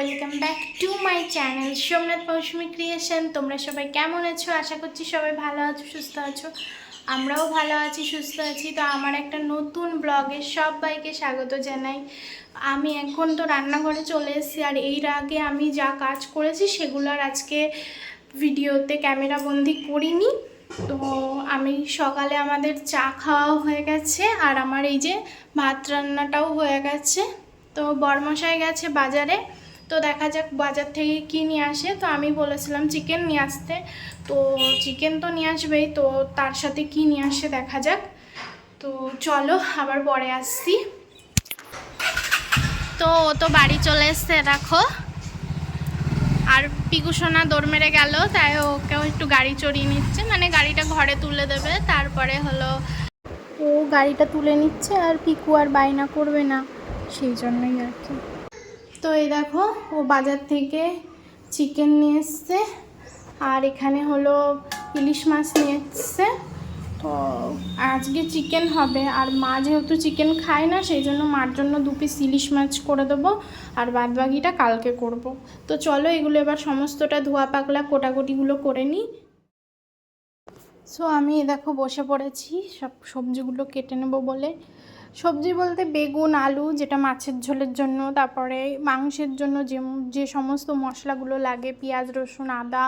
Welcome back to my channel Somnath Mousumi creation. তোমরা সবাই কেমন আছো? আশা করছি সবাই ভালো আছো, সুস্থ আছো। আমরাও ভালো আছি, সুস্থ আছি। তো আমার একটা নতুন ব্লগে সবাইকে স্বাগত জানাই। আমি এখন তো রান্নাঘরে চলে এসেছি, আর এর আগে আমি যা কাজ করেছি সেগুলো আর আজকে ভিডিওতে ক্যামেরা বন্দি করিনি। তো আমি সকালে আমাদের চা খাওয়াও হয়ে গেছে, আর আমার এই যে ভাত রান্নাটাও হয়ে গেছে। তো বরমশাই গেছে বাজারে, তো দেখা যাক বাজার থেকে কী নিয়ে আসে। তো আমি বলেছিলাম চিকেন নিয়ে আসতে, তো চিকেন তো নিয়ে আসবেই, তো তার সাথে কি নিয়ে আসে দেখা যাক। তো চলো আবার পরে আসছি। তো ও তো বাড়ি চলে এসছে দেখো, আর পিকুসোনা দৌড় মেরে গেল, তাই ওকেও একটু গাড়ি চড়িয়ে নিচ্ছে, মানে গাড়িটা ঘরে তুলে দেবে, তারপরে হলো ও গাড়িটা তুলে নিচ্ছে, আর পিকু আর বায়না করবে না, সেই জন্যই আর কি। তো এই দেখো ও বাজার থেকে চিকেন নিয়ে এসছে, আর এখানে হলো ইলিশ মাছ নিয়ে এসছে। তো আজকে চিকেন হবে, আর মা যেহেতু চিকেন খায় না, সেই জন্য মার জন্য 2 পিস ইলিশ মাছ করে দেবো, আর বাদবাকিটা কালকে করব। তো চলো এগুলো এবার সমস্তটা ধোয়া পাকলা কোটাকুটিগুলো করে নিই। সো আমি দেখো বসে পড়েছি সব সবজিগুলো কেটে নেব বলে। সবজি বলতে বেগুন, আলু, যেটা মাছের ঝোলের জন্য, তারপরে মাংসের জন্য যে সমস্ত মশলাগুলো লাগে, পেঁয়াজ, রসুন, আদা,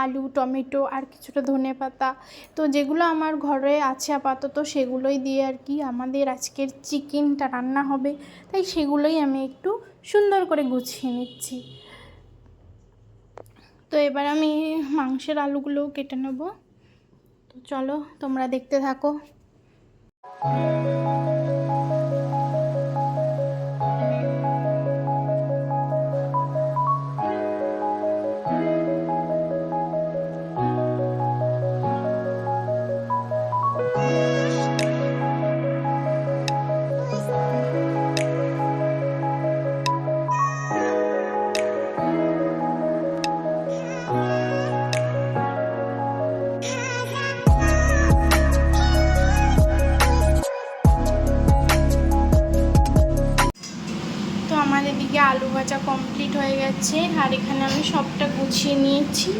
আলু, টমেটো, আর কিছুটা ধনেপাতা, তো যেগুলো আমার ঘরে আছে আপাতত সেগুলোই দিয়ে আর কি আমাদের আজকের চিকেনটা রান্না হবে, তাই সেগুলোই আমি একটু সুন্দর করে গুছিয়ে নিচ্ছি। তো এবার আমি মাংসের আলুগুলোও কেটে নেব। তো চলো তোমরা দেখতে থাকো। আমাদের দিকে আলু ভাজা কমপ্লিট হয়ে গেছে, আর এখানে আমি সবটা গুছিয়ে নিয়েছি,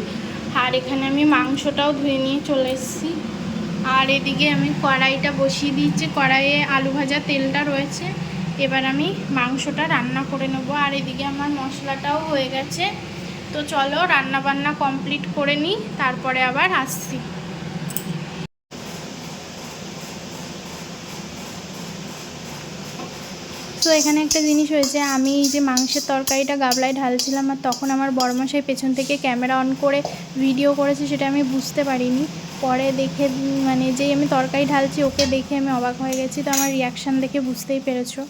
আর এখানে আমি মাংসটাও ধুয়ে নিয়ে চলে এসেছি। আর এদিকে আমি কড়াইটা বসিয়ে দিয়েছি, কড়াইয়ে আলু ভাজা তেলটা রয়েছে, এবার আমি মাংসটা রান্না করে নেব। আর এদিকে আমার মশলাটাও হয়ে গেছে। তো চলো রান্না বান্না কমপ্লিট করে নিই, তারপরে আবার আসছি। তো এখানে একটা জিনিস হয়েছে, আমি এই যে মাংসের তরকারিটা গাবলায় ঢালছিলাম, আর তখন আমার বড়মশাই পেছন থেকে ক্যামেরা অন করে ভিডিও করেছে, সেটা আমি বুঝতে পারিনি। পরে দেখে মানে যেই আমি তরকারি ঢালছি ওকে দেখে আমি অবাক হয়ে গেছি, তো আমার রিয়াকশান দেখে বুঝতেই পেরেছো।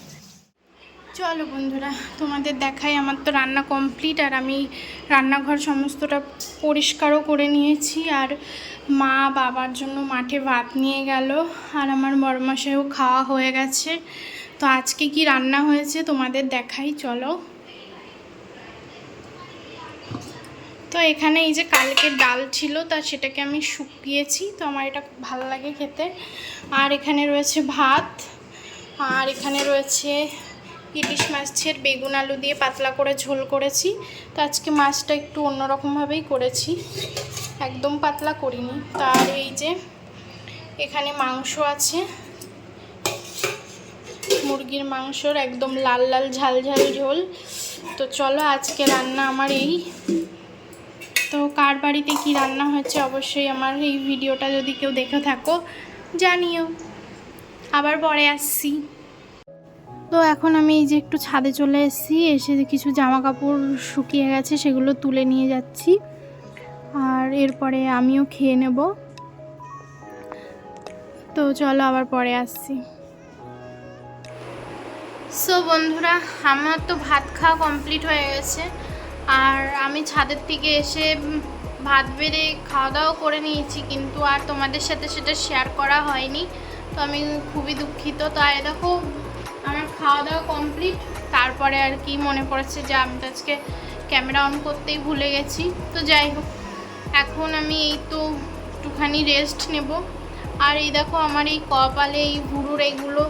চলো বন্ধুরা তোমাদের দেখাই, আমার তো রান্না কমপ্লিট, আর আমি রান্নাঘর সমস্তটা পরিষ্কারও করে নিয়েছি, আর মা বাবার জন্য মাঠে ভাত নিয়ে গেল, আর আমার বড়মশাইও খাওয়া হয়ে গেছে। তো আজকে কি রান্না হয়েছে তোমাদের দেখাই, চলো। তো এখানে এই যে কালকে ডাল ছিল, তা সেটাকে আমি শুকিয়েছি, তো আমার এটা খুব ভালো লাগে খেতে। আর এখানে রয়েছে ভাত, আর এখানে রয়েছে ইলিশ মাছের বেগুন আলু দিয়ে পাতলা করে ঝোল করেছি। তো আজকে মাছটা একটু অন্যরকমভাবেই করেছি, একদম পাতলা করিনি। তার এই যে এখানে মাংস আছে, মুরগির মাংসর একদম লাল লাল ঝাল ঝাল ঝোল। তো চলো আজকে রান্না আমার এই। তো কার বাড়িতে কি রান্না হয়েছে অবশ্যই আমার এই ভিডিওটা যদি কেউ দেখে থাকো জানিও। আবার পরে আসছি। তো এখন আমি এই যে একটু ছাদে চলে এসেছি, এসে কিছু জামা কাপড় শুকিয়ে গেছে সেগুলো তুলে নিয়ে যাচ্ছি, আর এরপরে আমিও খেয়ে নেব। তো চলো আবার পরে আসছি। সো বন্ধুরা আমার তো ভাত খাওয়া কমপ্লিট হয়ে গেছে, আর আমি ছাদের থেকে এসে ভাত বেড়ে খাওয়া দাওয়া করে নিয়েছি, কিন্তু আর তোমাদের সাথে সেটা শেয়ার করা হয়নি, তো আমি খুবই দুঃখিত। তো আর দেখো আমার খাওয়া দাওয়া কমপ্লিট, তারপরে আর কি মনে পড়েছে যে আমি তো আজকে ক্যামেরা অন করতেই ভুলে গেছি। তো যাই হোক এখন আমি এই তো একটুখানি রেস্ট নেব। আর এই দেখো আমার এই কপালে এই ভুরুর এইগুলো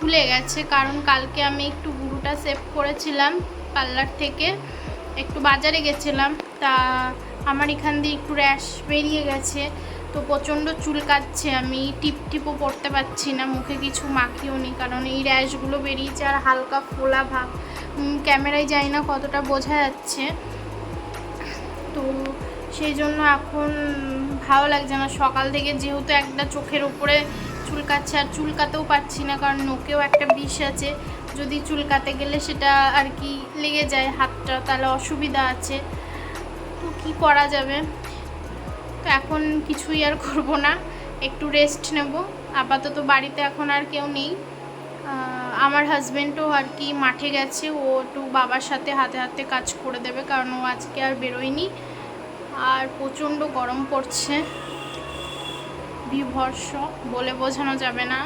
ফুলে গেছে, কারণ কালকে আমি একটু ভুরুটা সেভ করেছিলাম পার্লার থেকে, একটু বাজারে গেছিলাম, তা আমার এখান দিয়ে একটু র্যাশ বেরিয়ে গেছে, তো প্রচণ্ড চুলকাচ্ছে। আমি টিপও পরতে পারছি না, মুখে কিছু মাখিও নি, কারণ এই র্যাশগুলো বেরিয়েছে আর হালকা ফোলা ভাব। ক্যামেরায় যাই না কতটা বোঝা যাচ্ছে, তো সেই জন্য এখন ভালো লাগছে না। সকাল থেকে যেহেতু একটা চোখের উপরে চুলকাচ্ছে, আর চুলকাতেও পারছি না, কারণ নোকেও একটা বিষ আছে, যদি চুলকাতে গেলে সেটা আর কি লেগে যায় হাতটা, তাহলে অসুবিধা আছে। তো কী করা যাবে, তো এখন কিছুই আর করব না, একটু রেস্ট নেব। আপাতত বাড়িতে এখন আর কেউ নেই, আমার হাজব্যান্ডও আর কি মাঠে গেছে, ও একটু বাবার সাথে হাতে হাতে কাজ করে দেবে, কারণ ও আজকে আর বেরোয়নি। আর প্রচণ্ড গরম পড়ছে, বিভৎস, বলে বোঝানো যাবে না।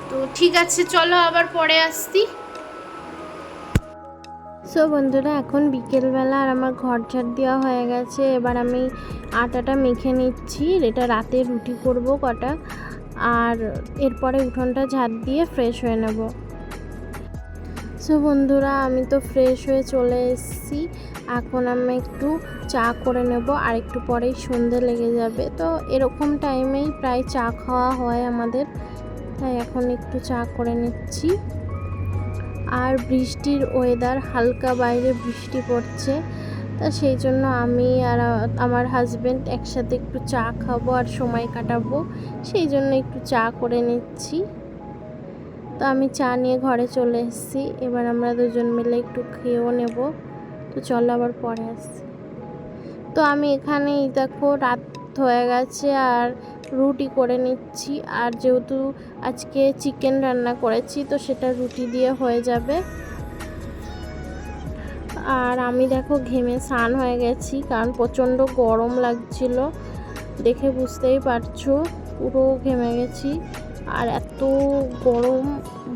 তো ঠিক আছে, চলো আবার পরে আসছি। সো বন্ধুরা, এখন বিকেলবেলা আর আমার ঘর ঝাড় দেওয়া হয়ে গেছে। এবার আমি আটাটা মেখে নিচ্ছি, এটা রাতে রুটি করব কটা, আর এরপরে উঠোনটা ঝাড় দিয়ে ফ্রেশ হয়ে নেব। সো বন্ধুরা, আমি তো ফ্রেশ হয়ে চলে এসেছি, এখন আমি একটু চা করে নেব, আর একটু পরেই সন্ধে লেগে যাবে। তো এরকম টাইমেই প্রায় চা খাওয়া হয় আমাদের, তাই এখন একটু চা করে নিচ্ছি। আর বৃষ্টির ওয়েদার, হালকা বাইরে বৃষ্টি পড়ছে, তা সেই জন্য আমি আর আমার হাজব্যান্ড একসাথে একটু চা খাবো আর সময় কাটাবো, সেই জন্য একটু চা করে নিচ্ছি। তো আমি চা নিয়ে ঘরে চলে এসেছি, এবার আমরা দুজন মিলে একটু খেয়েও নেব। তো চলো আবার পরে আসছি। তো আমি এখানেই দেখো রাত হয়ে গেছে আর রুটি করে নিচ্ছি, আর যেহেতু আজকে চিকেন রান্না করেছি, তো সেটা রুটি দিয়ে হয়ে যাবে। আর আমি দেখো ঘেমে স্নান হয়ে গেছি, কারণ প্রচণ্ড গরম লাগছিল, দেখে বুঝতেই পারছো, পুরো ঘেমে গেছি। আর এত গরম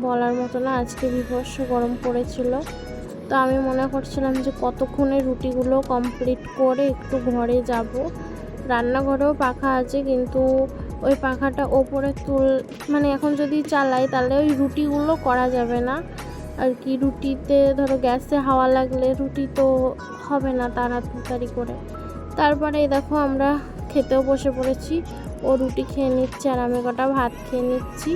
বলার মতো না, আজকে বিভৎস গরম পড়েছিল। তো আমি মনে করছিলাম যে কতক্ষণে রুটিগুলো কমপ্লিট করে একটু ঘরে যাব। রান্নাঘরেও পাখা আছে, কিন্তু ওই পাখাটা ওপরে মানে এখন যদি চালাই তাহলে ওই রুটিগুলো করা যাবে না আর কি। রুটিতে ধরো গ্যাসে হাওয়া লাগলে রুটি তো হবে না তাড়াতাড়ি করে। তারপরে দেখো আমরা খেতেও বসে পড়েছি, ও রুটি খেয়ে নিচ্ছে আর আমি কটা ভাত খেয়ে নিচ্ছি।